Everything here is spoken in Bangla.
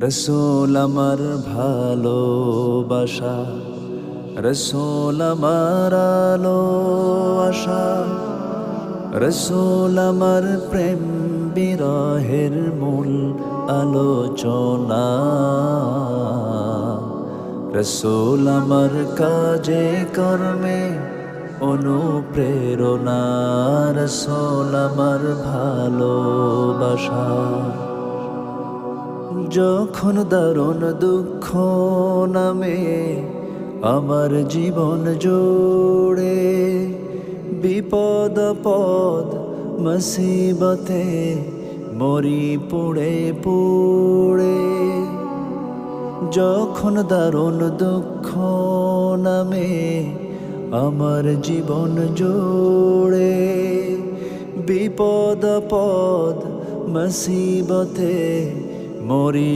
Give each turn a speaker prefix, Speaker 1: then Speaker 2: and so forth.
Speaker 1: রসূল আমার ভালোবাসা, রসূল আমার আলো আশা, রসূল আমার প্রেম বিরহের মূল আলোচনা। রসূল আমার কাজে কর্মে অনুপ্রেরণা, রসূল আমার ভালোবাসা। যখন দারুণ দুঃখ নামে আমার জীবন জুড়ে, বিপদ আপদ মুসিবতে মরি পুড়ে পুড়ে। যখন দারুণ দুঃখ নামে আমার জীবন জুড়ে, বিপদ আপদ মুসিবতে মরি